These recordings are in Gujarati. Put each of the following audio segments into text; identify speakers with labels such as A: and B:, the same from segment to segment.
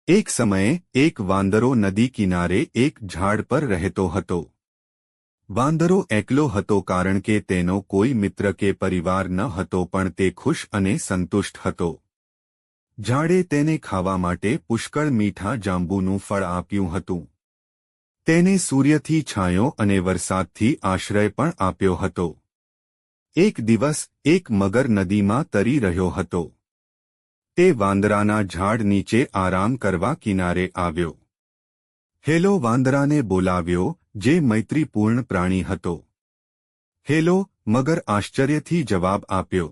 A: એક સમયે એક વાંદરો નદી કિનારે એક ઝાડ પર રહેતો હતો. વાંદરો એકલો હતો કારણ કે તેનો કોઈ મિત્ર કે પરિવાર ન હતો, પણ તે ખુશ અને સંતુષ્ટ હતો. ઝાડે તેને ખાવા માટે પુષ્કળ મીઠા જાંબુનું ફળ આપ્યું હતું. તેને સૂર્યથી છાંયો અને વરસાદથી આશ્રય પણ આપ્યો હતો. એક દિવસ એક મગર નદીમાં તરી રહ્યો હતો. તે વાંદરાના ઝાડ નીચે આરામ કરવા કિનારે આવ્યો. હેલો વાંદરાને બોલાવ્યો, જે મૈત્રીપૂર્ણ પ્રાણી હતો. હેલો, મગર આશ્ચર્યથી જવાબ આપ્યો.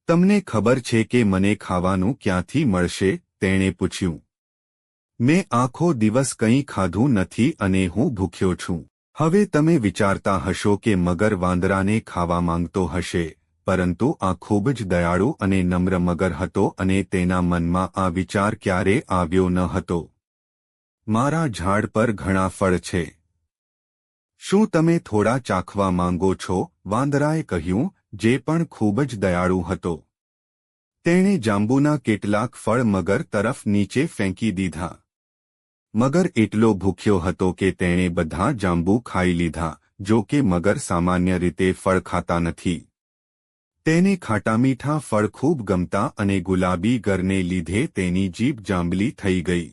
A: તમને ખબર છે કે મને ખાવાનું ક્યાંથી મળશે? તેણે પૂછ્યું. મેં આખો દિવસ કંઈ ખાધું નથી અને હું ભૂખ્યો છું. હવે તમે વિચારતા હશો કે મગર વાંદરાને ખાવા માંગતો હશે, પરંતુ આ ખૂબ જ દયાળુ અને નમ્ર મગર હતો અને તેના મનમાં આ વિચાર ક્યારે આવ્યો ન હતો. મારા ઝાડ પર ઘણા ફળ છે. શું તમે થોડા ચાખવા માંગો છો? વાંદરાએ કહ્યું, જે પણ ખૂબ જ દયાળુ હતો. તેણે જાંબુના કેટલાક ફળ મગર તરફ નીચે ફેંકી દીધા. મગર એટલો ભૂખ્યો હતો કે તેણે બધા જાંબુ ખાઈ લીધા. જો કે મગર સામાન્ય રીતે ફળ ખાતા નથી. તેને ખાટામીઠા ફળ ખૂબ ગમતા અને ગુલાબી ગરને લીધે તેની જીભ જાંબલી થઈ ગઈ.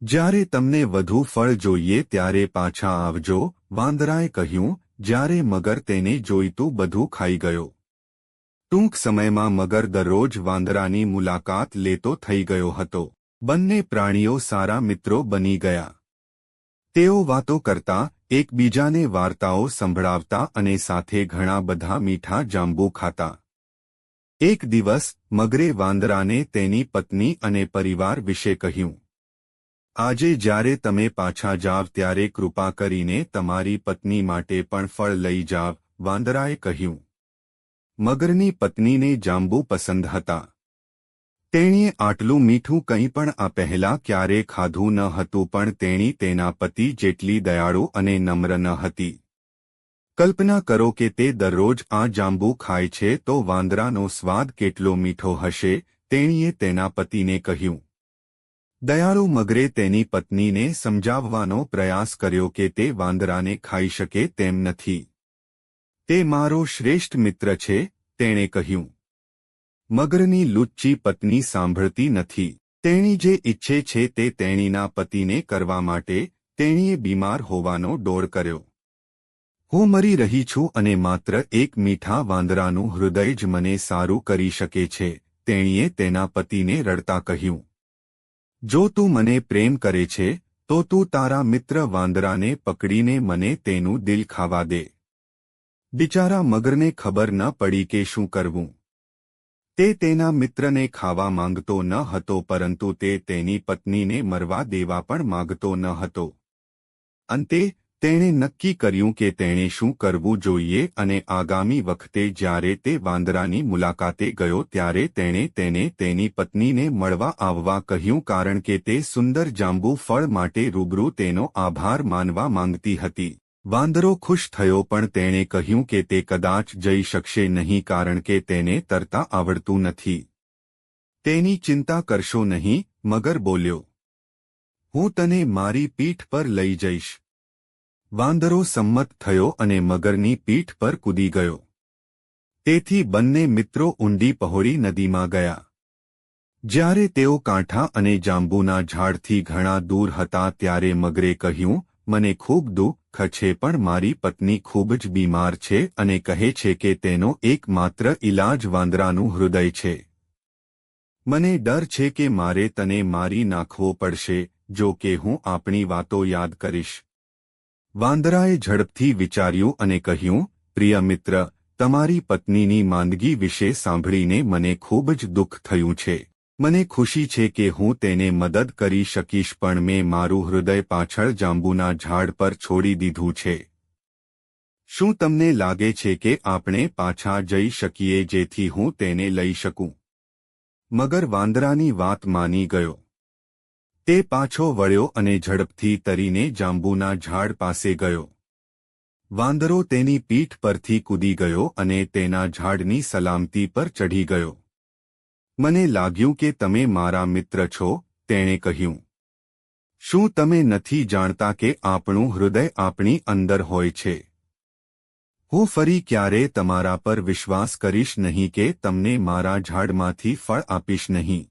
A: જ્યારે તમને વધુ ફળ જોઈએ ત્યારે પાછા આવજો, વાંદરાએ કહ્યું, જ્યારે મગર તેને જોઈતું બધું ખાઈ ગયો. ટૂંક સમયમાં મગર દરરોજ વાંદરાની મુલાકાત લેતો થઈ ગયો હતો. બંને પ્રાણીઓ સારા મિત્રો બની ગયા. તેઓ વાતો કરતા, એકબીજાને વાર્તાઓ સંભળાવતા અને સાથે ઘણા બધા મીઠા જાંબુ ખાતા. એક દિવસ મગરે વાંદરાને તેની પત્ની અને પરિવાર વિશે કહ્યું. આજે જ્યારે તમે પાછા જાવ ત્યારે કૃપા કરીને તમારી પત્ની માટે પણ ફળ લઈ જાવ, વાંદરાએ કહ્યું. મગરની પત્નીને જાંબુ પસંદ હતા. તેણીએ આટલું મીઠું કંઈ પણ આ પહેલાં ક્યારે ખાધું ન હતું, પણ તેણી તેના પતિ જેટલી દયાળુ અને નમ્ર ન હતી. કલ્પના કરો કે તે દરરોજ આ જાંબુ ખાય છે તો વાંદરાનો સ્વાદ કેટલો મીઠો હશે, તેણીએ તેના પતિને કહ્યું. દયાળુ મગરે તેની પત્નીને સમજાવવાનો પ્રયાસ કર્યો કે તે વાંદરાને ખાઈ શકે તેમ નથી. તે મારો શ્રેષ્ઠ મિત્ર છે, તેણે કહ્યું. મગરની લુચ્ચી પત્ની સાંભળતી નથી. તેણી જે ઈચ્છે છે તે તેણીના પતિને કરવા માટે તેણીએ બીમાર હોવાનો ડોળ કર્યો. હું મરી રહી છું અને માત્ર એક મીઠા વાંદરાનું હૃદય જ મને સારું કરી શકે છે, તેણીએ તેના પતિને રડતા કહ્યું. જો તું મને પ્રેમ કરે છે તો તું તારા મિત્ર વાંદરાને પકડીને મને તેનું દિલ ખાવા દે. બિચારા મગરને ખબર ન પડી કે શું કરવું. તે તેના મિત્રને ખાવા માંગતો ન હતો, પરંતુ તે તેની પત્નીને મરવા દેવા પણ માંગતો ન હતો. અંતે તેણે નક્કી કર્યું કે તેણે શું કરવું જોઈએ અને આગામી વખતે જ્યારે તે વાંદરાની મુલાકાતે ગયો ત્યારે તેણે તેને તેની પત્નીને મળવા આવવા કહ્યું, કારણ કે તે સુંદર જાંબુ ફળ માટે રૂબરૂ તેનો આભાર માનવા માંગતી હતી. વાંદરો ખુશ થયો, પણ તેણે કહ્યું કે તે કદાચ જઈ શકશે નહીં કારણ કે તેને તરતા આવડતું નથી. તેની ચિંતા કરશો નહીં, મગર બોલ્યો. હું તને મારી પીઠ પર લઈ જઈશ. વાંદરો સંમત થયો અને મગરની પીઠ પર કૂદી ગયો. તેથી બંને મિત્રો ઊંડી પહોળી નદીમાં ગયા. જ્યારે તેઓ કાંઠા અને જાંબુના ઝાડથી ઘણા દૂર હતા ત્યારે મગરે કહ્યું, મને ખૂબ દુઃખ છે, પણ મારી પત્ની ખૂબ જ બીમાર છે અને કહે છે કે તેનો એકમાત્ર ઇલાજ વાંદરાનું હૃદય છે. મને ડર છે કે મારે તને મારી નાખવો પડશે જો કે હું આપણી વાતો યાદ કરીશ. વાંદરાએ ઝડપથી વિચાર્યું અને કહ્યું, પ્રિય મિત્ર, તમારી પત્નીની માંદગી વિશે સાંભળીને મને ખૂબ જ દુઃખ થયું છે. મને ખુશી છે કે હું તેને મદદ કરી શકીશ, પણ મેં મારું હૃદય પાછળ જાંબુના ઝાડ પર છોડી દીધું છે. શું તમને લાગે છે કે આપણે પાછા જઈ શકીએ જેથી હું તેને લઈ શકું? મગર વાંદરાની વાત માની ગયો. તે પાછો વળ્યો અને ઝડપથી તરીને જાંબુના ઝાડ પાસે ગયો. વાંદરો તેની પીઠ પરથી કૂદી ગયો અને તેના ઝાડની સલામતી પર ચઢી ગયો. મને લાગ્યું કે તમે મારા મિત્ર છો, તેણે કહ્યું, શું તમે નથી જાણતા કે આપણું હૃદય આપણી અંદર હોય છે? હું ફરી ક્યારે તમારા પર વિશ્વાસ કરીશ નહીં કે તમને મારા ઝાડમાંથી ફળ આપીશ નહીં.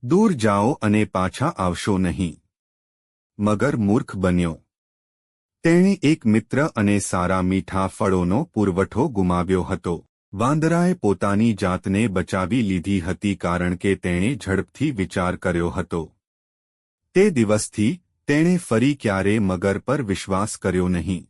A: દૂર જાઓ અને પાછા આવશો નહીં. મગર મૂર્ખ બન્યો. તેણે એક મિત્ર અને સારા મીઠા ફળોનો પુરવઠો ગુમાવ્યો હતો. વાંદરાએ પોતાની જાતને બચાવી લીધી હતી કારણ કે તેણે ઝડપથી વિચાર કર્યો હતો. તે દિવસથી તેણે ફરી ક્યારે મગર પર વિશ્વાસ કર્યો નહીં.